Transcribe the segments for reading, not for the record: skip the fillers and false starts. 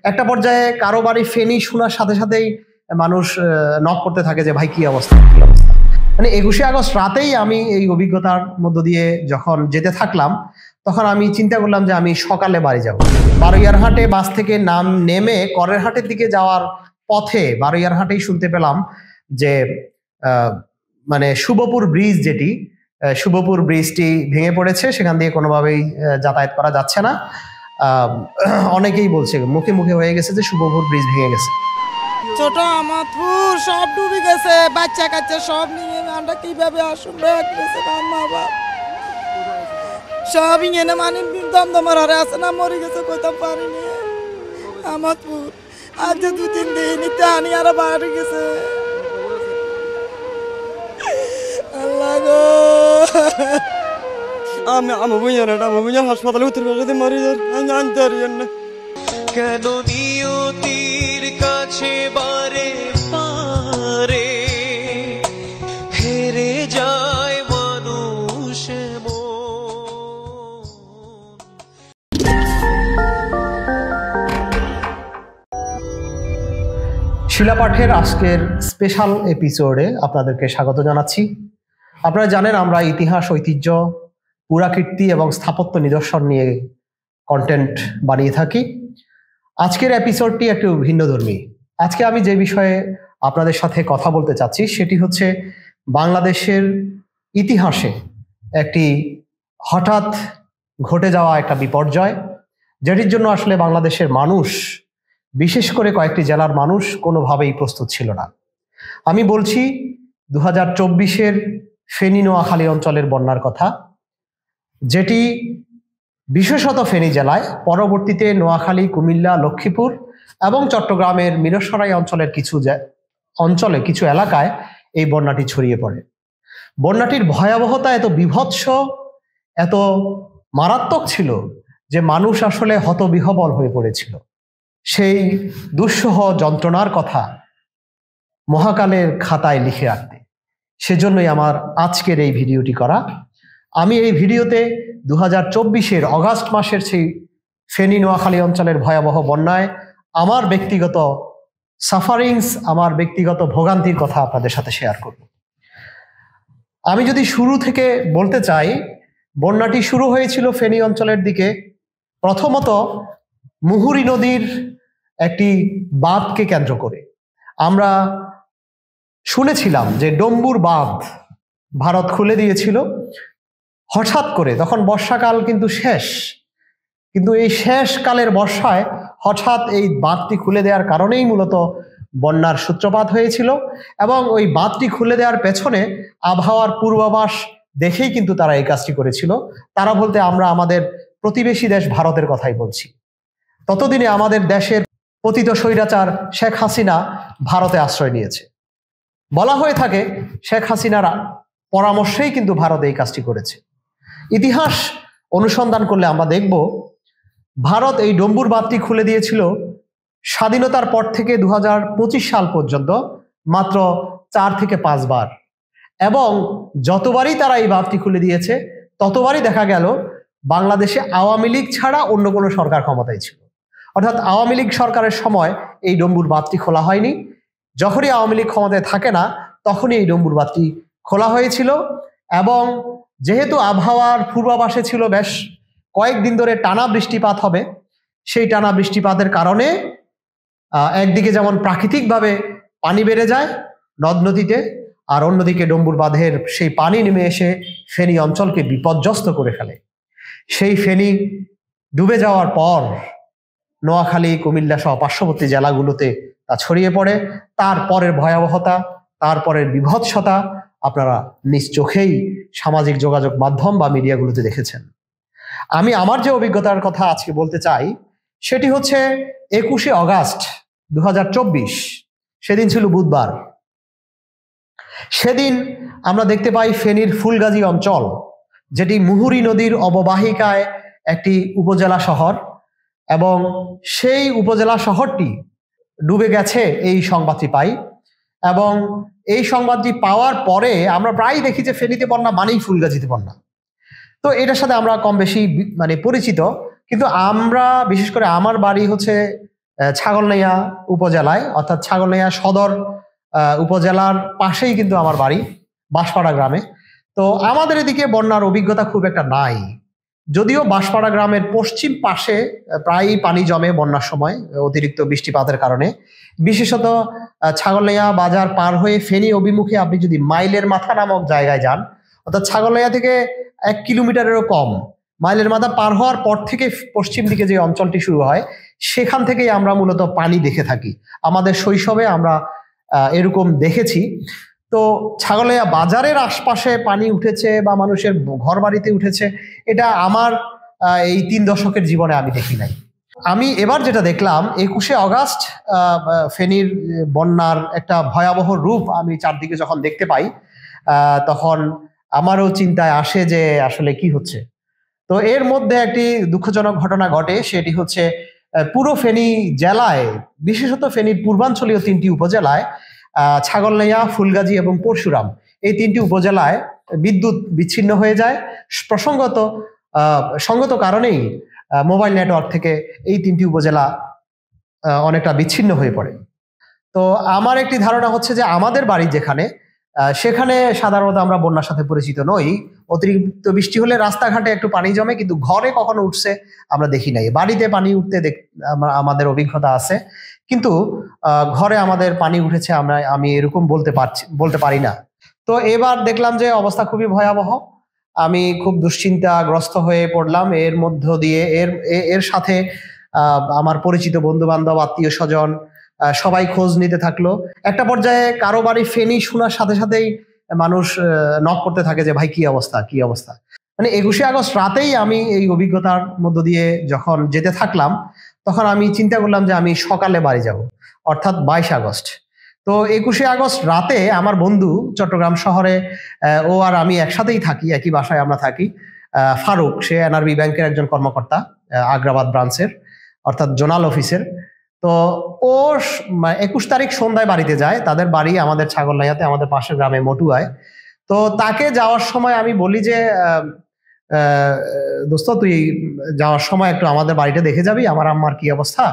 একটা পর্যায়ে কারো বাড়ি ফেনী শোনার সাথে সাথেই মানুষ নক করতে থাকে যে ভাই কি অবস্থা কি অবস্থা। মানে 21শে আগস্ট রাতেই আমি এই অভিজ্ঞতার মধ্য দিয়ে যখন যেতে থাকলাম, তখন আমি চিন্তা করলাম যে আমি সকালে বাড়ি যাব। বারৈয়ারহাটে বাস থেকে নেমে করেরহাটের দিকে যাওয়ার পথে বারৈয়ারহাটেই শুনতে পেলাম যে মানে শুভপুর ব্রিজ, যেটি শুভপুর ব্রিজটি ভেঙে পড়েছে, সেখান দিয়ে কোনোভাবেই যাতায়াত করা যাচ্ছে না। অনেকেই বলছে, মুখে মুখে হয়ে গেছে যে শুভপুর ব্রিজ ভেঙে গেছে। ছোট আমাদপুর সব ডুবে গেছে, বাচ্চা কাচ্চা সব নিয়ে আমরা কিভাবে আসুন মা বাপ সব ইয়ে মানে দমদমার হারে আছে না, মরে গেছে কইতাম পারিনি। আমাদপুর আজ 2-3 দিন টানি আর বাড়ি গেছে। আল্লাহ গো, আমি বুঝার হাসপাতালে উত্তর মরি আনতে না কেন নিয়তির কাছে বারে পারে হেরে যায় মানুষ। শিলাপাঠের আজকের স্পেশাল এপিসোডে আপনাদেরকে স্বাগত জানাচ্ছি। আপনারা জানেন আমরা ইতিহাস, ঐতিহ্য, পুরাকীর্তি এবং স্থাপত্য নিদর্শন নিয়ে কন্টেন্ট বানিয়ে থাকি। আজকের এপিসোডটি একটু ভিন্নধর্মী। আজকে আমি যে বিষয়ে আপনাদের সাথে কথা বলতে চাচ্ছি সেটি হচ্ছে বাংলাদেশের ইতিহাসে একটি হঠাৎ ঘটে যাওয়া একটা বিপর্যয়, যেটির জন্য আসলে বাংলাদেশের মানুষ, বিশেষ করে কয়েকটি জেলার মানুষ কোনোভাবেই প্রস্তুত ছিল না। আমি বলছি 2024-এর ফেনী নোয়াখালী অঞ্চলের বন্যার কথা, যেটি বিশেষত ফেনী জেলায়, পরবর্তীতে নোয়াখালী, কুমিল্লা, লক্ষ্মীপুর এবং চট্টগ্রামের মিরসরাই অঞ্চলের কিছু এলাকায় এই বন্যাটি ছড়িয়ে পড়ে। বন্যাটির ভয়াবহতা এত বিভৎস, এত মারাত্মক ছিল যে মানুষ আসলে হতবিহ্বল হয়ে পড়েছিল। সেই দুঃসহ যন্ত্রণার কথা মহাকালের খাতায় লিখে রাখতে, সেজন্যই আমার আজকের এই ভিডিওটি করা। আমি এই ভিডিওতে 2024-এর অগাস্ট মাসের সেই ফেনী নোয়াখালী অঞ্চলের ভয়াবহ বন্যায় আমার ব্যক্তিগত সাফারিংস, আমার ব্যক্তিগত ভোগান্তির কথা আপনাদের সাথে শেয়ার করব। আমি যদি শুরু থেকে বলতে চাই, বন্যাটি শুরু হয়েছিল ফেনী অঞ্চলের দিকে। প্রথমত মুহুরী নদীর একটি বাঁধকে কেন্দ্র করে আমরা শুনেছিলাম যে ডম্বুর বাঁধ ভারত খুলে দিয়েছিল হঠাৎ করে। তখন বর্ষাকাল কিন্তু শেষ, কিন্তু এই শেষ কালের বর্ষায় হঠাৎ এই বাঁধটি খুলে দেওয়ার কারণেই মূলত বন্যার সূত্রপাত হয়েছিল। এবং ওই বাঁধটি খুলে দেওয়ার পেছনে আবহাওয়ার পূর্বাভাস দেখেই কিন্তু তারা এই কাজটি করেছিল। তারা বলতে আমরা আমাদের প্রতিবেশী দেশ ভারতের কথাই বলছি। ততদিনে আমাদের দেশের পতিত স্বৈরাচার শেখ হাসিনা ভারতে আশ্রয় নিয়েছে। বলা হয়ে থাকে শেখ হাসিনার পরামর্শেই কিন্তু ভারত এই কাজটি করেছে। ইতিহাস অনুসন্ধান করলে আমরা দেখব ভারত এই ডম্বুর বাঁধটি খুলে দিয়েছিল স্বাধীনতার পর থেকে 2025 সাল পর্যন্ত মাত্র 4 থেকে 5 বার। এবং যতবারই তারা এই বাঁধটি খুলে দিয়েছে ততবারই দেখা গেল বাংলাদেশে আওয়ামী লীগ ছাড়া অন্য কোনো সরকার ক্ষমতায় ছিল। অর্থাৎ আওয়ামী লীগ সরকারের সময় এই ডম্বুর বাঁধটি খোলা হয়নি, যখনই আওয়ামী লীগ ক্ষমতায় থাকে না তখনই এই ডম্বুর বাঁধটি খোলা হয়েছিল। এবং যেহেতু আবহাওয়ার পূর্বাভাসে ছিল বেশ কয়েকদিন ধরে টানা বৃষ্টিপাত হবে, সেই টানা বৃষ্টিপাতের কারণে একদিকে যেমন প্রাকৃতিকভাবে পানি বেড়ে যায় নদ নদীতে, আর অন্যদিকে ডম্বুর বাঁধের সেই পানি নেমে এসে ফেনী অঞ্চলকে বিপর্যস্ত করে ফেলে। সেই ফেনী ডুবে যাওয়ার পর নোয়াখালী, কুমিল্লা সহ পার্শ্ববর্তী জেলাগুলোতে তা ছড়িয়ে পড়ে। তারপরের ভয়াবহতা, তারপরের বিভৎসতা আপনারা নিজ চোখেই সামাজিক যোগাযোগ মাধ্যম বা মিডিয়াগুলোতে দেখেছেন। আমি আমার যে অভিজ্ঞতার কথা আজকে বলতে চাই সেটি হচ্ছে 21শে অগাস্ট 2024, সেদিন ছিল বুধবার। সেদিন আমরা দেখতে পাই ফেনীর ফুলগাজী অঞ্চল, যেটি মুহুরী নদীর অববাহিকায় একটি উপজেলা শহর, এবং সেই উপজেলা শহরটি ডুবে গেছে এই সংবাদটি পাই। এবং এই সংবাদটি পাওয়ার পরে আমরা প্রায় দেখি যে ফেনীতে বন্যা মানেই ফুলগাজীতে বন্যা। তো এটার সাথে আমরা কম বেশি পরিচিত, কিন্তু আমরা বিশেষ করে আমার বাড়ি হচ্ছে ছাগলনাইয়া উপজেলায়, অর্থাৎ ছাগলনাইয়া সদর উপজেলার পাশেই কিন্তু আমার বাড়ি, বাঁশপাড়া গ্রামে। তো আমাদের এদিকে বন্যার অভিজ্ঞতা খুব একটা নাই, যদিও বাঁশপাড়া গ্রামের পশ্চিম পাশে প্রায়ই পানি জমে বন্যার সময় অতিরিক্ত বৃষ্টিপাতের কারণে। বিশেষত ছাগলনাইয়া বাজার পার হয়ে ফেনী অভিমুখে আপনি যদি মাইলের মাথা নামক জায়গায় যান, অর্থাৎ ছাগলনাইয়া থেকে 1 কিলোমিটারেরও কম, মাইলের মাথা পার হওয়ার পর থেকে পশ্চিম দিকে যে অঞ্চলটি শুরু হয়, সেখান থেকেই আমরা মূলত পানি দেখে থাকি। আমাদের শৈশবে আমরা এরকম দেখেছি। তো ছাগলনাইয়া বাজারের আশপাশে পানি উঠেছে বা মানুষের ঘর বাড়িতে উঠেছে, এটা আমার এই 3 দশকের জীবনে আমি দেখি নাই। আমি এবার যেটা দেখলাম 21শে অগাস্ট ফেনীর বন্যার একটা ভয়াবহ রূপ আমি চারদিকে যখন দেখতে পাই, তখন আমারও চিন্তায় আসে যে আসলে কি হচ্ছে। তো এর মধ্যে একটি দুঃখজনক ঘটনা ঘটে, সেটি হচ্ছে পুরো ফেনী জেলায়, বিশেষত ফেনীর পূর্বাঞ্চলীয় 3টি উপজেলায়, ছাগলনাইয়া, ফুলগাজী এবং পরশুরাম, এই 3টি উপজেলায় বিদ্যুৎ বিচ্ছিন্ন হয়ে যায়। সঙ্গত কারণেই মোবাইল নেটওয়ার্ক থেকে এই 3টি উপজেলা অনেকটা বিচ্ছিন্ন হয়ে পড়ে। তো আমার একটি ধারণা হচ্ছে যে আমাদের বাড়ি যেখানে, সেখানে সাধারণত আমরা বন্যার সাথে পরিচিত নই। অতিরিক্ত বৃষ্টি হলে রাস্তাঘাটে একটু পানি জমে, কিন্তু ঘরে কখনো উঠছে আমরা দেখি নাই। বাড়িতে পানি উঠতে আমাদের অভিজ্ঞতা আছে, কিন্তু ঘরে আমাদের পানি উঠেছে আমি এরকম বলতে পারি না। তো এবার দেখলাম যে অবস্থা খুবই ভয়াবহ। আমি খুব দুশ্চিন্তাগ্রস্ত হয়ে পড়লাম। এর মধ্য দিয়ে এর সাথে আমার পরিচিত বন্ধু বান্ধব, আত্মীয় স্বজন সবাই খোঁজ নিতে থাকলো। একটা পর্যায়ে কারো বাড়ি ফেনী শোনার সাথে সাথেই মানুষ নক করতে থাকে যে ভাই কি অবস্থা, কি অবস্থা। মানে 21শে আগস্ট রাতেই আমি এই অভিজ্ঞতার মধ্য দিয়ে যখন যেতে থাকলাম, তখন আমি চিন্তা করলাম যে আমি সকালে বাড়ি যাব, অর্থাৎ 22 আগস্ট। তো 21শে আগস্ট রাতে আমার বন্ধু, চট্টগ্রাম শহরে ও আর আমি একসাথেই থাকি, একই বাসায় আমরা থাকি, ফারুক, সে এনআরবি ব্যাংকের একজন কর্মকর্তা, আগ্রাবাদ ব্রাঞ্চের, অর্থাৎ জোনাল অফিসের। তো ও 21 তারিখ সন্ধ্যায় বাড়িতে যায়। তাদের বাড়ি আমাদের ছাগলনাইয়াতে, আমাদের পাশের গ্রামে মটুয়ায়। তো তাকে যাওয়ার সময় আমি বলি যে দোস্ত, তুই যাওয়ার সময় একটু আমাদের বাড়িটা দেখে যাবি, আমার আম্মার কি অবস্থা,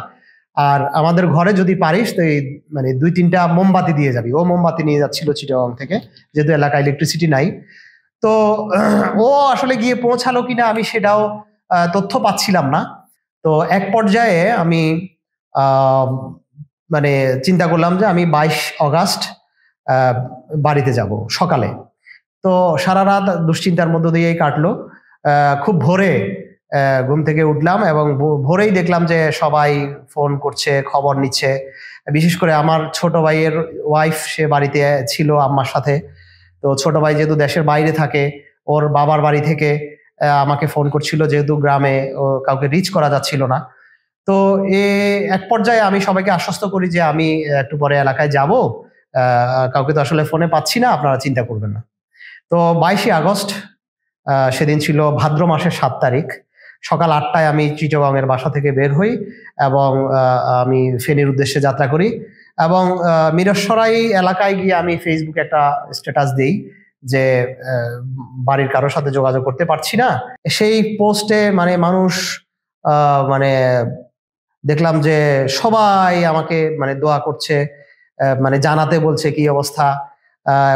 আর আমাদের ঘরে যদি পারিস তো এই মানে 2-3টা মোমবাতি দিয়ে যাবি। ও মোমবাতি নিয়ে যাচ্ছিল চিটাগাং থেকে, যেহেতু এলাকায় ইলেকট্রিসিটি নাই। তো ও আসলে গিয়ে পৌঁছালো কিনা আমি সেটাও তথ্য পাচ্ছিলাম না। তো এক পর্যায়ে আমি মানে চিন্তা করলাম যে আমি 22 আগস্ট বাড়িতে যাব সকালে। তো সারা রাত দুশ্চিন্তার মধ্য দিয়েই কাটলো। খুব ভোরে ঘুম থেকে উঠলাম এবং ভোরেই দেখলাম যে সবাই ফোন করছে, খবর নিচ্ছে। বিশেষ করে আমার ছোট ভাইয়ের ওয়াইফ, সে বাড়িতে ছিল আম্মার সাথে। তো ছোট ভাই যেহেতু দেশের বাইরে থাকে, ওর বাবার বাড়ি থেকে আমাকে ফোন করছিল, যেহেতু গ্রামে কাউকে রিচ করা যাচ্ছিল না। তো এক পর্যায়ে আমি সবাইকে আশ্বস্ত করি যে আমি একটু পরে এলাকায় যাব, কাউকে তো আসলে ফোনে পাচ্ছি না, আপনারা চিন্তা করবেন না। তো 22শে আগস্ট, সেদিন ছিল ভাদ্র মাসের 7 তারিখ, সকাল 8টায় আমি চিটাগংয়ের বাসা থেকে বের হই এবং আমি ফেনীর উদ্দেশ্যে যাত্রা করি। এবং মিরসরাই এলাকায় গিয়ে আমি ফেসবুকে একটা স্ট্যাটাস দিই যে বাড়ির কারোর সাথে যোগাযোগ করতে পারছি না। সেই পোস্টে মানে মানুষ মানে দেখলাম যে সবাই আমাকে মানে দোয়া করছে, মানে জানাতে বলছে কি অবস্থা।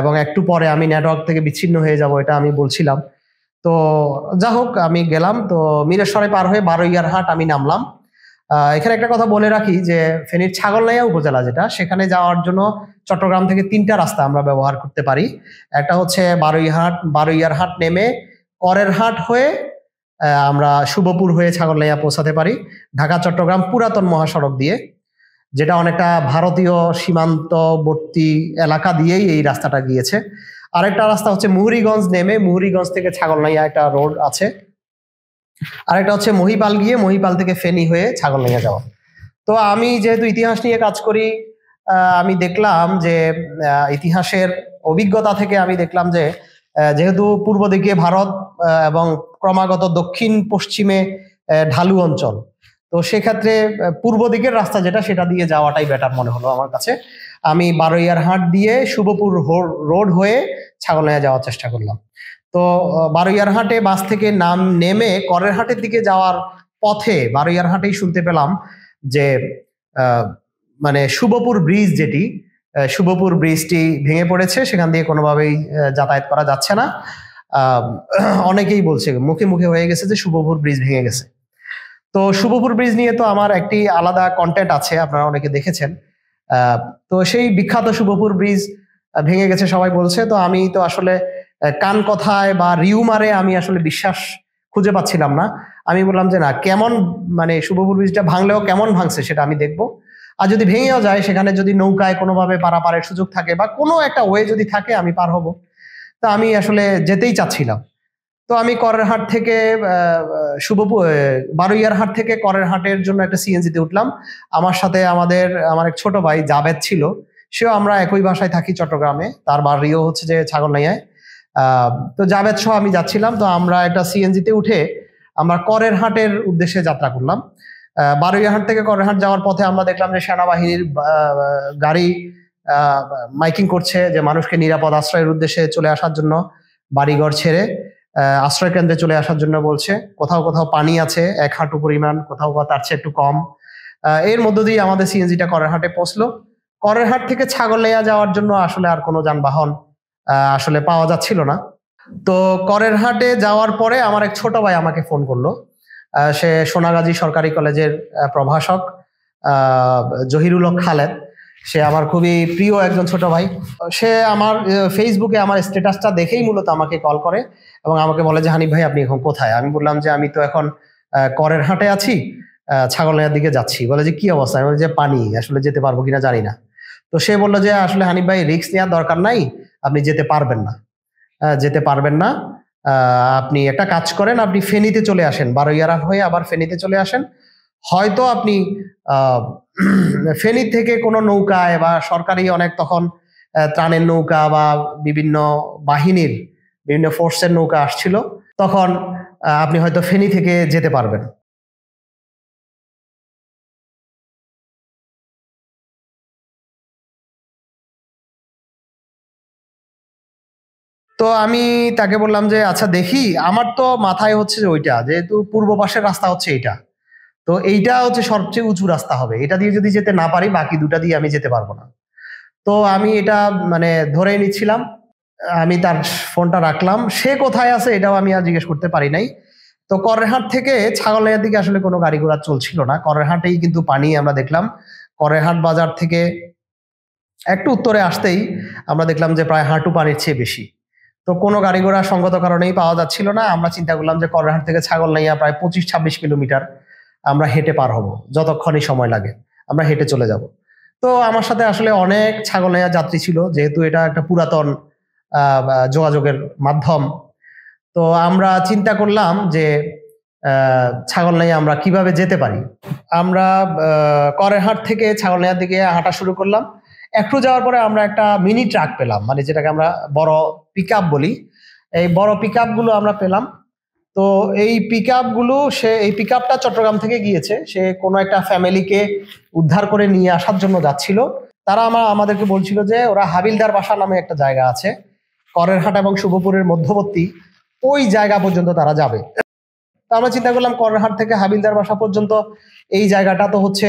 এবং একটু পরে আমি নেটওয়ার্ক থেকে বিচ্ছিন্ন হয়ে যাব, এটা আমি বলছিলাম। তো যা হোক, আমি গেলাম। তো মিরসরাই পার হয়ে বারৈয়ারহাট আমি নামলাম। এখানে একটা কথা বলে রাখি যে ফেনীর ছাগলনাইয়া উপজেলা যেটা, সেখানে যাওয়ার জন্য চট্টগ্রাম থেকে 3টা রাস্তা আমরা ব্যবহার করতে পারি। একটা হচ্ছে বারৈয়ারহাট নেমে করের হাট হয়ে আমরা শুভপুর হয়ে ছাগলনাইয়া পৌঁছাতে পারি, ঢাকা চট্টগ্রাম পুরাতন মহাসড়ক দিয়ে, যেটা অনেকটা ভারতীয় সীমান্তবর্তী এলাকা দিয়েই এই রাস্তাটা গিয়েছে। আরেকটা রাস্তা হচ্ছে মুহুরীগঞ্জ নেমে, মুহুরীগঞ্জ থেকে ছাগলনাইয়া একটা রোড আছে। আরেকটা হচ্ছে মহিপাল গিয়ে মহিপাল থেকে ফেনী হয়ে ছাগলনাইয়া যাওয়া। তো আমি যেহেতু ইতিহাস নিয়ে কাজ করি, আমি দেখলাম যে ইতিহাসের অভিজ্ঞতা থেকে আমি দেখলাম যে যেহেতু পূর্ব দিকে ভারত এবং ক্রমাগত দক্ষিণ পশ্চিমে ঢালু অঞ্চল, তো সেক্ষেত্রে পূর্ব দিকের রাস্তা যেটা, সেটা দিয়ে যাওয়াটাই বেটার মনে হলো আমার কাছে। আমি বারৈয়ারহাট দিয়ে শুভপুর রোড হয়ে ছাগলনাইয়া যাওয়ার চেষ্টা করলাম। তো বারৈয়ারহাটে বাস থেকে নেমে করের হাটের দিকে যাওয়ার পথে বারৈয়ারহাটেই শুনতে পেলাম যে মানে শুভপুর ব্রিজ যেটি, শুভপুর ব্রিজটি ভেঙে পড়েছে, সেখান দিয়ে কোনোভাবেই যাতায়াত করা যাচ্ছে না। অনেকেই বলছে, মুখে মুখে হয়ে গেছে যে শুভপুর ব্রিজ ভেঙে গেছে। তো শুভপুর ব্রিজ নিয়ে তো আমার একটি আলাদা কন্টেন্ট আছে, আপনারা অনেকে দেখেছেন। তো সেই বিখ্যাত শুভপুর ব্রিজ ভেঙে গেছে সবাই বলছে। তো আমি তো আসলে কান কথায় বা রিউমারে আমি আসলে বিশ্বাস খুঁজে পাচ্ছিলাম না। আমি বললাম যে না, কেমন মানে শুভপুর ব্রিজটা ভাঙলেও কেমন ভাঙছে সেটা আমি দেখবো, আর যদি ভেঙেও যায় সেখানে যদি নৌকায় কোনোভাবে পারাপারের সুযোগ থাকে বা কোনো একটা ওয়ে যদি থাকে আমি পার হব। তো আমি আসলে যেতেই চাচ্ছিলাম। তো আমি করেরহাট থেকে বারুইয়ারহাট থেকে করেরহাটের জন্য একটা সিএনজিতে উঠলাম। আমার সাথে আমার এক ছোট ভাই জাবেদ ছিল, সেও আমরা একই বাসায় থাকি চট্টগ্রামে, তার বাড়িও হচ্ছে যে ছাগলনাইয়ায়। তো জাবেদ সহ আমি যাচ্ছিলাম। তো আমরা একটা সিএনজিতে উঠে আমরা করেরহাটের উদ্দেশ্যে যাত্রা করলাম। বারুইয়ারহাট থেকে করেরহাট যাওয়ার পথে আমরা দেখলাম যে সেনাবাহিনীর গাড়ি মাইকিং করছে যে মানুষকে নিরাপদ আশ্রয়ের উদ্দেশ্যে চলে আসার জন্য, বাড়িঘর ছেড়ে আশ্রয় কেন্দ্রে চলে আসার জন্য বলছে। কোথাও কোথাও পানি আছে 1 হাঁটু পরিমাণ, কোথাও বা তার চেয়ে একটু কম। এর মধ্য দিয়ে আমাদের সিএনজিটা করেরহাটে পৌঁছলো। করেরহাট থেকে ছাগলনাইয়া যাওয়ার জন্য আসলে আর কোনো যানবাহন আসলে পাওয়া যাচ্ছিল না। তো করেরহাটে যাওয়ার পরে আমার এক ছোট ভাই আমাকে ফোন করলো। সে সোনাগাজী সরকারি কলেজের প্রভাষক জহিরুল হক খালেদ। সে আমার খুবই প্রিয় একজন ছোট ভাই। সে আমার ফেসবুকে আমার স্ট্যাটাসটা দেখেই মূলত আমাকে কল করে এবং আমাকে বলে যে হানিফ ভাই আপনি এখন কোথায়? আমি বললাম যে আমি তো এখন করেরহাটে আছি, ছাগলনাইয়ার দিকে যাচ্ছি। বলে যে কি অবস্থা? আমি বলি যে পানি, আসলে যেতে পারবো কিনা জানি না। তো সে বললো যে আসলে হানিফ ভাই রিস্ক নেওয়ার দরকার নাই, আপনি যেতে পারবেন না, যেতে পারবেন না। আপনি একটা কাজ করেন, আপনি ফেনীতে চলে আসেন, বারুইয়ারহাট হয়ে আবার ফেনীতে চলে আসেন। হয়তো আপনি ফেনী থেকে কোনো নৌকায় বা সরকারি অনেক তখন ত্রাণের নৌকা বা বিভিন্ন বাহিনীর বিভিন্ন ফোর্সের নৌকা আসছিল, তখন আপনি হয়তো ফেনী থেকে যেতে পারবেন। তো আমি তাকে বললাম যে আচ্ছা দেখি, আমার তো মাথায় হচ্ছে যে ওইটা, যেহেতু পূর্ব পাশের রাস্তা হচ্ছে এইটা, তো এইটা হচ্ছে সবচেয়ে উঁচু রাস্তা হবে, এটা দিয়ে যদি যেতে না পারি বাকি দুটা দিয়ে আমি যেতে পারবো না। তো আমি এটা মানে ধরেই নিচ্ছিলাম। আমি তার ফোনটা রাখলাম, সে কোথায় আছে এটাও আমি আর জিজ্ঞেস করতে পারি নাই। তো করেরহাট থেকে ছাগলনাইয়ার দিকে আসলে কোনো গাড়ি ঘোড়া চলছিল না, করেরহাটেই কিন্তু পানি আমরা দেখলাম। করেরহাট বাজার থেকে একটু উত্তরে আসতেই আমরা দেখলাম যে প্রায় হাঁটু পানির চেয়ে বেশি। তো কোনো গাড়ি ঘোড়া সঙ্গত কারণেই পাওয়া যাচ্ছিল না। আমরা চিন্তা করলাম যে করেরহাট থেকে ছাগলনাইয়া প্রায় 25-26 কিলোমিটার আমরা হেঁটে পার হব, যতক্ষণই সময় লাগে আমরা হেঁটে চলে যাব। তো আমার সাথে আসলে অনেক ছাগলনাইয়া যাত্রী ছিল, যেহেতু এটা একটা পুরাতন যোগাযোগের মাধ্যম। তো আমরা চিন্তা করলাম যে ছাগলনাইয়া আমরা কিভাবে যেতে পারি। আমরা করেরহাট থেকে ছাগলনাইয়ার দিকে হাঁটা শুরু করলাম। একটু যাওয়ার পরে আমরা একটা মিনি ট্রাক পেলাম, মানে যেটাকে আমরা বড় পিক আপ বলি। এই বড় পিক গুলো আমরা পেলাম। তো এই পিক গুলো, এই পিক আপটা চট্টগ্রাম থেকে গিয়েছে, সে কোনো একটা ফ্যামিলিকে উদ্ধার করে নিয়ে আসার জন্য যাচ্ছিল। তারা আমাদেরকে বলছিল যে ওরা হাবিলদার বাসা নামে একটা জায়গা আছে করেরহাট এবং শুভপুরের মধ্যবর্তী, ওই জায়গা পর্যন্ত তারা যাবে। তো আমরা চিন্তা করলাম করেরহাট থেকে হাবিলদার বাসা পর্যন্ত এই জায়গাটা তো হচ্ছে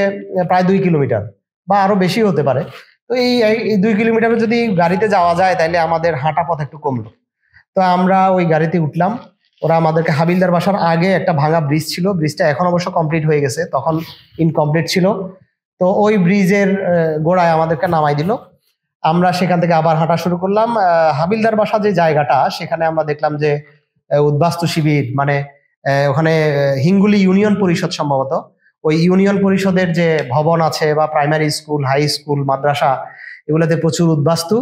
প্রায় 2 কিলোমিটার বা আরো বেশি হতে পারে। তো এই 2 কিলোমিটারে যদি গাড়িতে যাওয়া যায় তাহলে আমাদের হাঁটা পথ একটু কমলো। তো আমরা ওই গাড়িতে উঠলাম। ওরা আমাদেরকে হাবিলদার বাসার আগে একটা ভাঙা ব্রিজ ছিল, ব্রিজটা এখন অবশ্য কমপ্লিট হয়ে গেছে, তখন ইনকমপ্লিট ছিল। তো ওই ব্রিজের গোড়ায় আমাদেরকে নামাই দিল। আমরা সেখান থেকে আবার হাঁটা শুরু করলাম। হাবিলদার বাসা যে জায়গাটা, সেখানে আমরা দেখলাম যে উদ্বাস্তু শিবির, মানে ওখানে হিঙ্গুলি ইউনিয়ন পরিষদ সম্ভবত, ওই ইউনিয়ন পরিষদের যে ভবন আছে বা প্রাইমারি স্কুল, হাই স্কুল, মাদ্রাসা, এগুলোতে প্রচুর উদ্বাস্তু।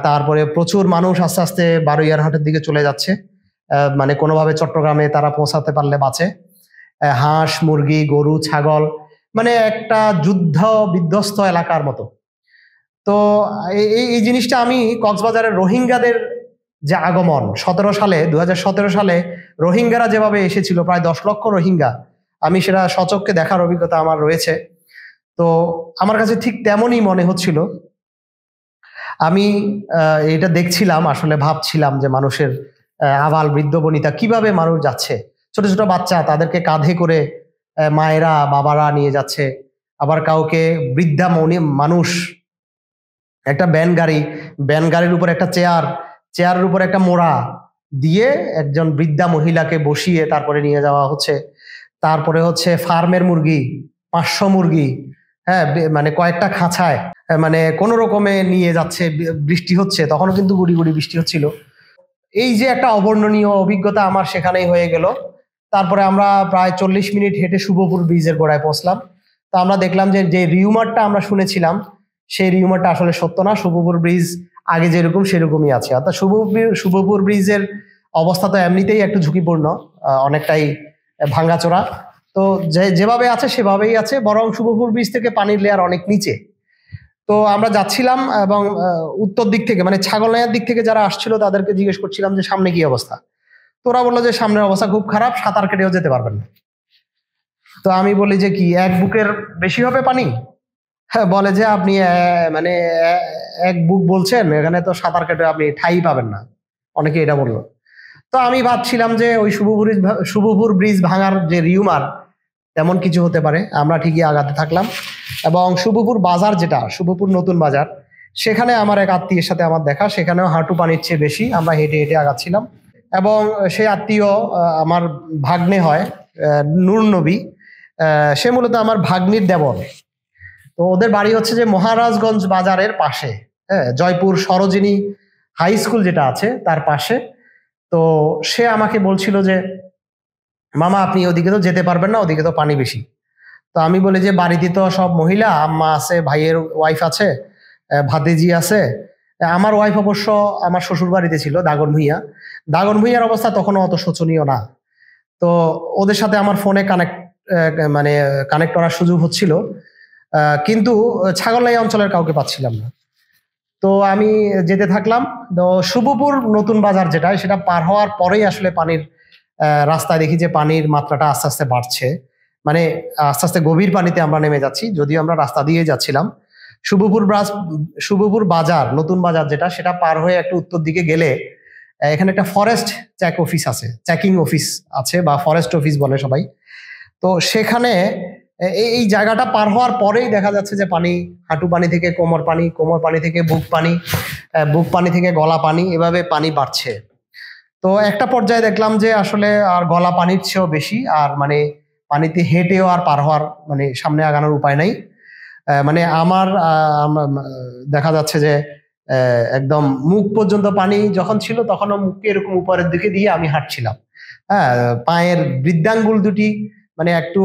তারপরে প্রচুর মানুষ আস্তে আস্তে বারুইয়ারহাটের দিকে চলে যাচ্ছে, মানে কোনোভাবে চট্টগ্রামে তারা পৌঁছাতে পারলে বাঁচে। হাঁস, মুরগি, গরু, ছাগল, মানে একটা যুদ্ধ বিধ্বস্ত এলাকার মতো। তো এই জিনিসটা আমি কক্সবাজারের রোহিঙ্গাদের যে আগমন 2017 সালে রোহিঙ্গারা যেভাবে এসেছিল, প্রায় 10 লক্ষ রোহিঙ্গা, আমি সেটা সচক্ষে দেখার অভিজ্ঞতা আমার রয়েছে। তো আমার কাছে ঠিক তেমনই মনে হচ্ছিল। আমি এটা দেখছিলাম, আসলে ভাবছিলাম যে মানুষের আবাল বৃদ্ধ বনিতা কিভাবে মানুষ যাচ্ছে, ছোট ছোট বাচ্চা তাদেরকে কাঁধে করে মায়েরা বাবারা নিয়ে যাচ্ছে, আবার কাউকে বৃদ্ধা মানুষ, একটা ভ্যান গাড়ির উপর একটা চেয়ারের উপর একটা মোড়া দিয়ে একজন বৃদ্ধা মহিলাকে বসিয়ে তারপরে নিয়ে যাওয়া হচ্ছে। তারপরে হচ্ছে ফার্মের মুরগি, 500 মুরগি, হ্যাঁ, মানে কয়েকটা খাঁচায়, মানে কোনো রকমে নিয়ে যাচ্ছে। বৃষ্টি হচ্ছে, তখনও কিন্তু গুড়ি গুড়ি বৃষ্টি হচ্ছিল। এই যে একটা অবর্ণনীয় অভিজ্ঞতা আমার সেখানেই হয়ে গেল। তারপরে আমরা প্রায় 40 মিনিট হেঁটে শুভপুর ব্রিজের গোড়ায় পৌঁছলাম। তো আমরা দেখলাম যে রিউমারটা আমরা শুনেছিলাম সেই রিউমারটা আসলে সত্য না। শুভপুর ব্রিজ আগে যেরকম সেরকমই আছে, অর্থাৎ শুভপুর ব্রিজের অবস্থা তো এমনিতেই একটু ঝুঁকিপূর্ণ, অনেকটাই ভাঙ্গাচোরা। তো যেভাবে আছে সেভাবেই আছে, বরং শুভপুর ব্রিজ থেকে পানির লেয়ার অনেক নিচে। তো আমরা যাচ্ছিলাম এবং উত্তর দিক থেকে মানে ছাগলনাইয়ার দিক থেকে যারা আসছিল তাদেরকে জিজ্ঞেস করছিলাম যে সামনে কি অবস্থা। তো ওরা বললো যে সামনের অবস্থা খুব খারাপ, সাঁতার কেটেও যেতে পারবেন না। তো আমি বলি যে কি 1 বুকের বেশি হবে পানি? হ্যাঁ, বলে যে আপনি মানে 1 বুক বলছেন, এখানে তো সাঁতার কেটে আপনি ঠাই পাবেন না, অনেকে এটা বললো। তো আমি ভাবছিলাম যে ওই শুভপুর ব্রিজ ভাঙার যে রিউমার তেমন কিছু হতে পারে। আমরা ঠিকই আগাতে থাকলাম এবং শুভপুর বাজার, যেটা শুভপুর নতুন বাজার, সেখানে আমার এক আত্মীয়ের সাথে আমার দেখা। সেখানেও হাঁটু পানির চেয়ে বেশি, আমরা হেঁটে হেঁটে আগাচ্ছিলাম। এবং সেই আত্মীয় আমার ভাগ্নে হয়, নূর নবী। সে মূলত আমার ভাগ্নির দেবর। তো ওদের বাড়ি হচ্ছে যে মহারাজগঞ্জ বাজারের পাশে, হ্যাঁ, জয়পুর সরোজিনী হাই স্কুল যেটা আছে তার পাশে। তো সে আমাকে বলছিল যে মামা আপনি ওদিকে তো যেতে পারবেন না, ওদিকে তো পানি বেশি। তো আমি বলি যে বাড়িতে তো সব মহিলা, আম্মা আছে, ভাইয়ের ওয়াইফ আছে, ভাতিজি আছে। আমার ওয়াইফ অবশ্য আমার শ্বশুর বাড়িতে ছিল দাগনভূঞার অবস্থা তখনও অত শোচনীয় না। তো ওদের সাথে আমার ফোনে কানেক্ট করার সুযোগ হচ্ছিল, কিন্তু ছাগলনাইয়া অঞ্চলের কাউকে পাচ্ছিলাম না। তো আমি যেতে থাকলাম। তো শুভপুর নতুন বাজার যেটা, সেটা পার হওয়ার পরেই আসলে পানির রাস্তায় দেখি যে পানির মাত্রাটা আস্তে আস্তে বাড়ছে, মানে আস্তে আস্তে গভীর পানিতে আমরা নেমে যাচ্ছি। যদিও আমরা রাস্তা দিয়ে যাচ্ছিলাম। শুভপুর বাজার, নতুন বাজার যেটা, সেটা পার হয়ে একটু উত্তর দিকে গেলে এখানে একটা ফরেস্ট চেকিং অফিস আছে বা ফরেস্ট অফিস বলে সবাই। তো সেখানে এই জায়গাটা পার হওয়ার পরেই দেখা যাচ্ছে যে পানি হাঁটু পানি থেকে কোমর পানি, কোমর পানি থেকে বুক পানি, বুক পানি থেকে গলা পানি, এভাবে পানি বাড়ছে। তো একটা পর্যায়ে দেখলাম যে আসলে আর গলা পানির চেয়েও বেশি, আর মানে পানিতে হেঁটেও আর পার হওয়ার মানে সামনে আগানোর উপায় নাই। মানে আমার দেখা যাচ্ছে যে একদম মুখ পর্যন্ত পানি যখন ছিল, তখনও মুখকে এরকম উপরের দিকে দিয়ে আমি হাঁটছিলাম। হ্যাঁ, পায়ের বৃদ্ধাঙ্গুল দুটি মানে একটু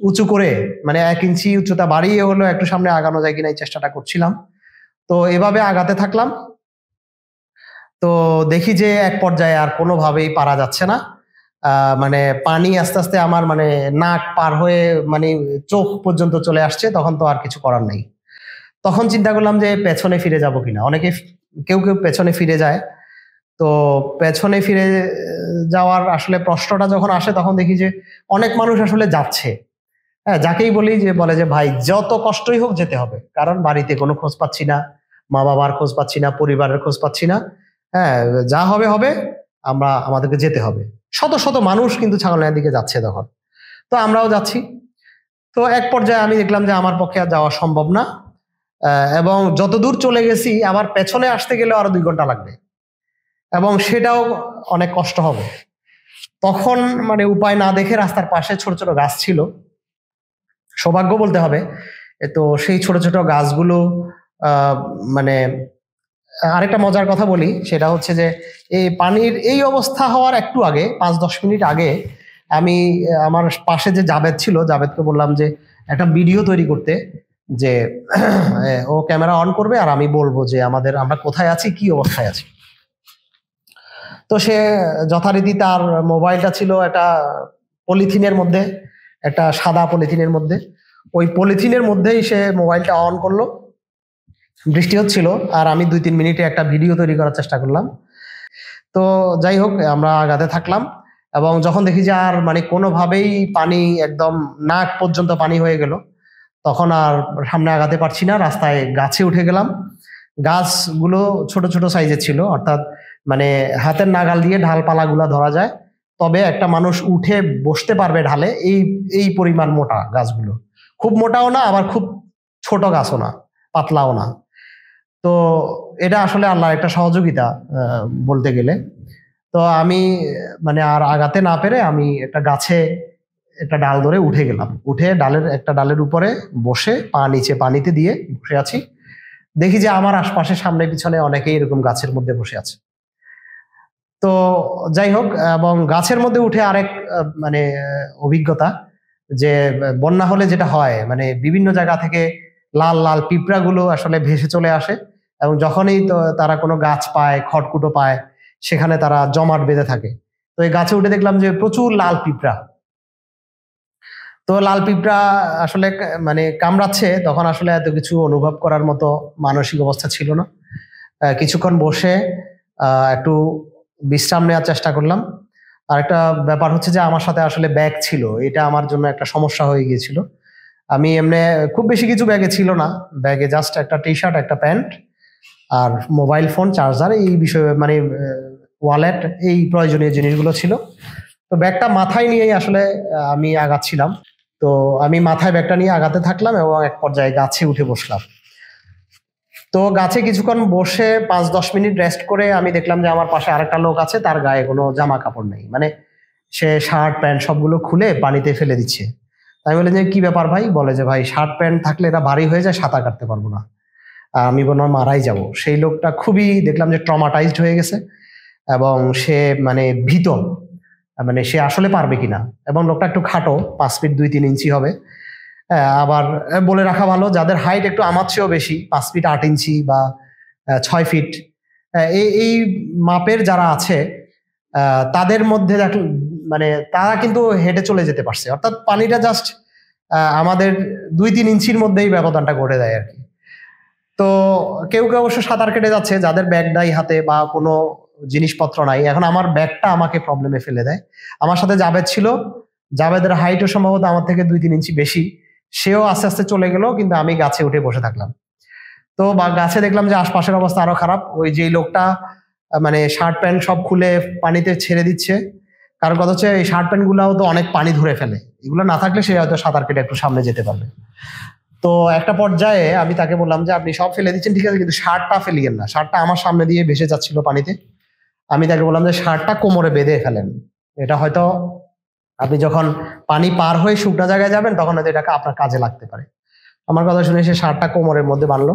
উঁচু করে, মানে 1 ইঞ্চি উচ্চতা বাড়িয়ে হলো একটু সামনে আগানো যায় কিনা এই চেষ্টাটা করছিলাম। তো এভাবে আগাতে থাকলাম। তো দেখি যে এক পর্যায়ে আর কোনোভাবেই পারা যাচ্ছে না। মানে পানি আস্তে আস্তে আমার মানে নাক পার হয়ে মানে চোখ পর্যন্ত চলে আসছে। তখন তো আর কিছু করার নেই। তখন চিন্তা করলাম যে পেছনে ফিরে যাব কিনা। কেউ পেছনে ফিরে যায়। তো পেছনে ফিরে যাওয়ার আসলে প্রশ্নটা যখন আসে, তখন দেখি যে অনেক মানুষ আসলে যাচ্ছে। হ্যাঁ, যাকেই বলি যে বলে যে ভাই যত কষ্টই হোক যেতে হবে, কারণ বাড়িতে কোনো খোঁজ পাচ্ছি না, মা বাবার খোঁজ পাচ্ছি না, পরিবারের খোঁজ পাচ্ছি না। হ্যাঁ, যা হবে আমাদেরকে যেতে হবে। শত শত মানুষ কিন্তু ছাগলনাইয়ার দিকে যাচ্ছে তখন। তো আমরাও যাচ্ছি। তো এক পর্যায়ে আমি দেখলাম যে আমার পক্ষে আর যাওয়া সম্ভব না, এবং যতদূর চলে গেছি আবার পেছনে আসতে গেলে আরো 2 ঘন্টা লাগবে, এবং সেটাও অনেক কষ্ট হবে। তখন মানে উপায় না দেখে রাস্তার পাশে ছোট ছোট গাছ ছিল, সৌভাগ্য বলতে হবে। তো সেই ছোট ছোট গাছগুলো মানে আরেকটা মজার কথা বলি, সেটা হচ্ছে যে এই পানির এই অবস্থা হওয়ার একটু আগে 5-10 মিনিট আগে আমি আমার পাশে যে জাবেদ ছিল, জাবেদকে বললাম যে একটা ভিডিও তৈরি করতে, যে ও ক্যামেরা অন করবে আর আমি বলবো যে আমরা কোথায় আছি, কি অবস্থায় আছি। তো সে যথারীতি তার মোবাইলটা ছিল একটা পলিথিনের মধ্যে, একটা সাদা পলিথিনের মধ্যে। ওই পলিথিনের মধ্যেই সে মোবাইলটা অন করলো। বৃষ্টি হচ্ছিল আর আমি 2-3 মিনিটে একটা ভিডিও তৈরি করার চেষ্টা করলাম। তো যাই হোক, আমরা আগাতে থাকলাম এবং যখন দেখি যে আর মানে কোনোভাবেই পানি একদম নাক পর্যন্ত পানি হয়ে গেল, তখন আর সামনে আগাতে পারছি না। রাস্তায় গাছে উঠে গেলাম। গাছগুলো ছোট ছোট সাইজের ছিল, অর্থাৎ মানে হাতের নাগাল দিয়ে ঢালপালাগুলা ধরা যায়, তবে একটা মানুষ উঠে বসতে পারবে ঢালে, এই পরিমাণ মোটা গাছগুলো, খুব মোটাও না, আবার খুব ছোট গাছও না, পাতলাও না। তো এটা আসলে আল্লাহর একটা সহযোগিতা বলতে গেলে। তো আমি মানে আর আগাতে না পেরে আমি একটা গাছে একটা ডাল ধরে উঠে গেলাম। উঠে একটা ডালের উপরে বসে পানিতে দিয়ে বসে আছি। দেখি যে আমার আশপাশে সামনে পিছনে অনেকেই এরকম গাছের মধ্যে বসে আছে। তো যাই হোক, এবং গাছের মধ্যে উঠে আরেক মানে অভিজ্ঞতা, যে বন্যা হলে যেটা হয় মানে বিভিন্ন জায়গা থেকে লাল লাল পিঁপড়াগুলো আসলে ভেসে চলে আসে, এবং যখনই তো তারা কোনো গাছ পায়, খড়কুটো পায়, সেখানে তারা জমাট বেঁধে থাকে। তো এই গাছে উঠে দেখলাম যে প্রচুর লাল পিঁপড়া। তো লাল পিঁপড়া আসলে মানে কামড়াচ্ছে, তখন আসলে এত কিছু অনুভব করার মতো মানসিক অবস্থা ছিল না। কিছুক্ষণ বসে একটু বিশ্রাম নেওয়ার চেষ্টা করলাম। আর একটা ব্যাপার হচ্ছে যে আমার সাথে আসলে ব্যাগ ছিল, এটা আমার জন্য একটা সমস্যা হয়ে গিয়েছিল। আমি এমনি খুব বেশি কিছু ব্যাগে ছিল না, ব্যাগে জাস্ট একটা টি শার্ট, একটা প্যান্ট, আর মোবাইল ফোন, চার্জার, এই বিষয়ে মানে ওয়ালেট, এই প্রয়োজনীয় জিনিসগুলো ছিল। তো ব্যাগটা মাথায় নিয়েই আসলে আমি আগাচ্ছিলাম। তো আমি মাথায় ব্যাগটা নিয়ে আগাতে থাকলাম এবং এক পর্যায়ে গাছে উঠে বসলাম। তো গাছে কিছুক্ষণ বসে 5-10 মিনিট রেস্ট করে আমি দেখলাম যে আমার পাশে আরেকটা লোক আছে, তার গায়ে কোনো জামা কাপড় নেই, মানে সে শার্ট প্যান্ট সবগুলো খুলে পানিতে ফেলে দিচ্ছে। আমি বলি যে কি ব্যাপার ভাই? বলে যে ভাই শার্ট প্যান্ট থাকলে এটা ভারী হয়ে যায়, সাঁতার কাটতে পারবো না, আমি মনে হয় মারাই যাবো। সেই লোকটা খুবই দেখলাম যে ট্রমাটাইজড হয়ে গেছে এবং সে মানে ভীত, মানে সে আসলে পারবে কিনা। এবং লোকটা একটু খাটো, 5 ফিট 2-3 ইঞ্চি হবে। আবার বলে রাখা ভালো, যাদের হাইট একটু আমার চেয়েও বেশি, 5 ফিট 8 ইঞ্চি বা 6 ফিট, এই মাপের যারা আছে তাদের মধ্যে মানে তারা কিন্তু হেঁটে চলে যেতে পারছে, অর্থাৎ পানিটা জাস্ট আমাদের 2-3 ইঞ্চির মধ্যেই ব্যবধানটা ঘটে দেয় আর কি। তো কেউ কেউ অবশ্য সাঁতার কেটে যাচ্ছে, যাদের ব্যাগ নাই হাতে বা কোনো জিনিসপত্র নাই। এখন আমার ব্যাগটা আমাকে প্রবলেমে ফেলে দেয়। আমার সাথে জাবেদ ছিল, জাবেদের হাইটও সম্ভবত আমার থেকে 2-3 ইঞ্চি বেশি, সেও আস্তে আস্তে চলে গেল, কিন্তু আমি গাছে উঠে বসে থাকলাম। তো গাছে দেখলাম যে আশপাশের অবস্থা আরো খারাপ। ওই যে লোকটা মানে শার্ট প্যান্ট সব খুলে পানিতে ছেড়ে দিচ্ছে, কারণ কথা হচ্ছে এই শার্ট প্যান্ট গুলাও তো অনেক পানি ধরে ফেলে, এগুলো না থাকলে সে হয়তো সাঁতার কেটে একটু সামনে যেতে পারবে। তো একটা পর্যায়ে আমি তাকে বললাম যে আপনি সব ফেলে দিচ্ছেন ঠিক আছে, কিন্তু শার্টটা ফেলিয়েন না। শার্টটা আমার সামনে দিয়ে ভেসে যাচ্ছিল পানিতে। আমি তাকে বললাম যে শার্টটা কোমরে বেঁধে ফেলেন, এটা হয়তো আপনি যখন পানি পার হয়ে শুকনো জায়গায় যাবেন তখন হয়তো এটাকে আপনার কাজে লাগতে পারে। আমার কথা শুনে সে শার্টটা কোমরের মধ্যে বাঁধলো।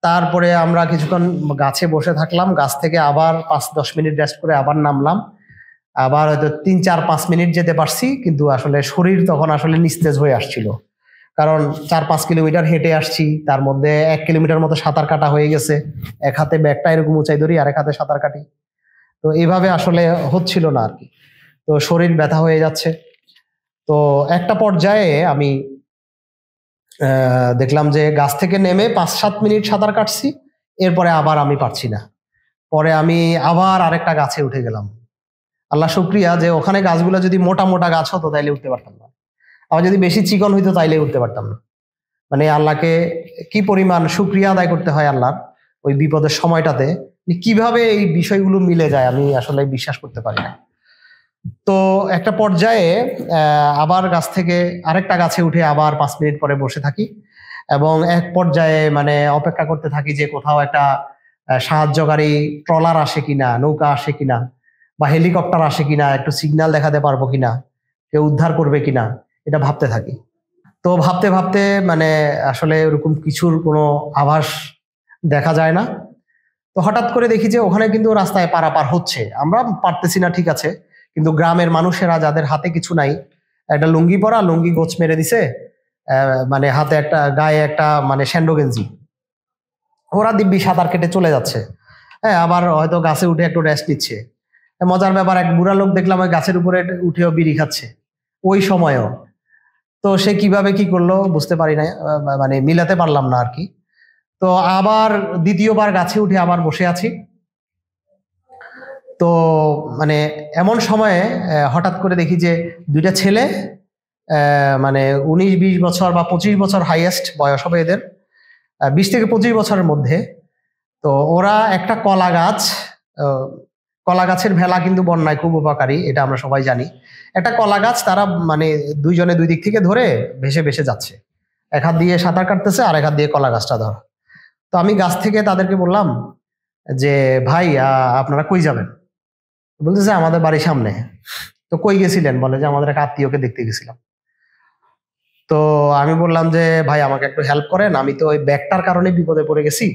তারপরে আমরা কিছুক্ষণ গাছে বসে থাকলাম, গাছ থেকে আবার 5-10 মিনিট রেস্ট করে আবার নামলাম। আবার হয়তো 3-4-5 মিনিট যেতে পারছি, কিন্তু আসলে শরীর তখন আসলে নিস্তেজ হয়ে আসছিল, কারণ 4-5 কিলোমিটার হেঁটে আসছি, তার মধ্যে 1 কিলোমিটার মতো সাঁতার কাটা হয়ে গেছে। এক হাতে ব্যাগটা এরকম উঁচাই ধরি, আরেক হাতে সাঁতার কাটি। তো এইভাবে আসলে হচ্ছিল না আর কি। তো শরীর ব্যথা হয়ে যাচ্ছে। তো একটা পর্যায়ে আমি দেখলাম যে গাছ থেকে নেমে 5-7 মিনিট সাঁতার কাটছি, এরপরে আবার আমি পারছি না। পরে আমি আবার আরেকটা গাছে উঠে গেলাম। আল্লাহ শুক্রিয়া যে ওখানে গাছগুলো যদি মোটা মোটা গাছ হতো তাইলে উঠতে পারতাম না, আবার যদি বেশি চিকন হইতো তাইলে উঠতে পারতাম না। মানে আল্লাহকে কি পরিমাণ শুক্রিয়া আদায় করতে হয় আল্লাহর ওই বিপদের সময়টাতে, কিভাবে এই বিষয়গুলো মিলে যায় আমি আসলে বিশ্বাস করতে পারি না। তো একটা পর্যায়ে আবার গাছ থেকে আরেকটা গাছে উঠে আবার 5 মিনিট পরে বসে থাকি, এবং এক পর্যায়ে মানে অপেক্ষা করতে থাকি যে কোথাও একটা সাহায্যকারী ট্রলার আসে কিনা, নৌকা আসে কিনা, বা হেলিকপ্টার আসে কিনা, একটু সিগন্যাল দেখাতে পারবো কিনা, কেউ উদ্ধার করবে কিনা, এটা ভাবতে থাকি। তো ভাবতে ভাবতে মানে আসলে ওরকম কিছুর কোনো আভাস দেখা যায় না। তো হঠাৎ করে দেখি যে ওখানে কিন্তু রাস্তায় পারাপার হচ্ছে, আমরা পারতেছি না ঠিক আছে, কিন্তু গ্রামের মানুষেরা যাদের হাতে কিছু নাই, একটা লুঙ্গি পরা, লুঙ্গি গোছ মেরে দিছে, মানে হাতে একটা, গায়ে একটা মানে স্যান্ডো গেঞ্জি, ওরা দিব্যি সাঁতার কেটে চলে যাচ্ছে। হ্যাঁ, আবার হয়তো গাছে উঠে একটু রেস্ট নিচ্ছে। মজার ব্যাপার, এক বুড়া লোক দেখলাম ওই গাছের উপরে উঠেও বিড়ি খাচ্ছে ওই সময়ও। তো সে কিভাবে কি করলো বুঝতে পারি না, মানে মিলাতে পারলাম না আর কি। তো আবার দ্বিতীয়বার গাছে উঠে আবার বসে আছি। তো মানে এমন সময়ে হঠাৎ করে দেখি যে দুইটা ছেলে, মানে 19-20 বছর বা 25 বছর হাইয়েস্ট বয়স হবে এদের, 20 থেকে 25 বছরের মধ্যে। তো ওরা একটা কলা গাছ, কলা গাছের ভেলা কিন্তু বন্যায় খুব উপকারী, এটা আমরা সবাই জানি। একটা কলা গাছ তারা মানে দুইজনে দুই দিক থেকে ধরে ভেসে ভেসে যাচ্ছে। এক হাত দিয়ে সাঁতার কাটতেছে আর এক হাত দিয়ে কলা গাছটা ধর। তো আমি গাছ থেকে তাদেরকে বললাম যে ভাই আপনারা কই যাবেন? বলতেছে আমাদের বাড়ির সামনে। তো কই গেছিলেন? বলে যে আমাদের এক আত্মীয়কে দেখতে গেছিলাম। তো আমি বললাম যে ভাই আমাকে একটু হেল্প করেন, আমি তো ওই ব্যাগটার কারণে বিপদে পড়ে গেছি,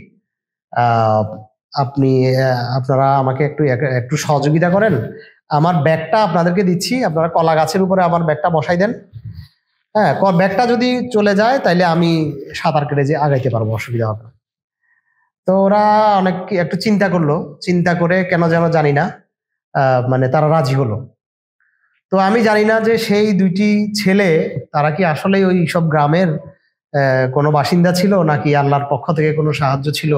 আপনারা আমাকে একটু সহযোগিতা করেন, আমার ব্যাগটা আপনাদেরকে দিচ্ছি, আপনারা কলা গাছের উপরে আমার ব্যাগটা বসাই দেন। হ্যাঁ, ব্যাগটা যদি চলে যায় তাইলে আমি সাঁতার কেটে যে আগাইতে পারবো, অসুবিধা হবে না। তো ওরা অনেক একটু চিন্তা করলো, চিন্তা করে কেন যেন জানি না মানে তারা রাজি হলো। তো আমি জানি না যে সেই দুইটি ছেলে তারা কি আসলে ওই সব গ্রামের কোনো বাসিন্দা ছিল নাকি আল্লাহর পক্ষ থেকে কোনো সাহায্য ছিল,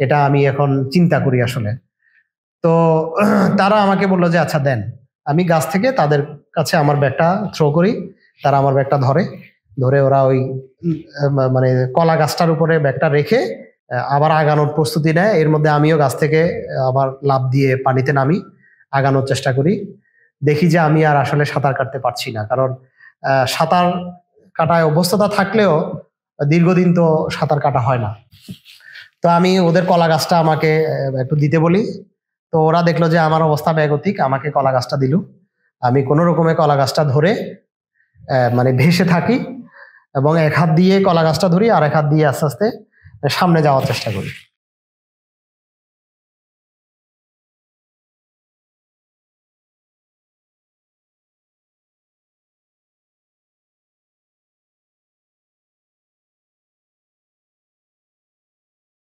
এটা আমি এখন চিন্তা করি আসলে। তো তারা আমাকে বললো যে আচ্ছা দেন। আমি গাছ থেকে তাদের কাছে আমার ব্যাগটা থ্রো করি, তারা আমার ব্যাগটা ধরে ওরা ওই মানে কলা গাছটার উপরে ব্যাগটা রেখে আবার আগানোর প্রস্তুতি নেয়। এর মধ্যে আমিও গাছ থেকে আবার লাফ দিয়ে পানিতে নামি, আগানোর চেষ্টা করি। দেখি যে আমি আর আসলে সাঁতার কাটতে পারছি না, কারণ সাঁতার কাটায় অভ্যস্ততা থাকলেও দীর্ঘদিন তো সাঁতার কাটা হয় না। তো আমি ওদের কলা গাছটা আমাকে একটু দিতে বলি। তো ওরা দেখলো যে আমার অবস্থা বেগতিক, আমাকে কলা গাছটা দিল। আমি কোনো রকমে কলা গাছটা ধরে মানে ভেসে থাকি এবং এক হাত দিয়ে কলা গাছটা ধরি আর এক হাত দিয়ে আস্তে আস্তে সামনে যাওয়ার চেষ্টা করি।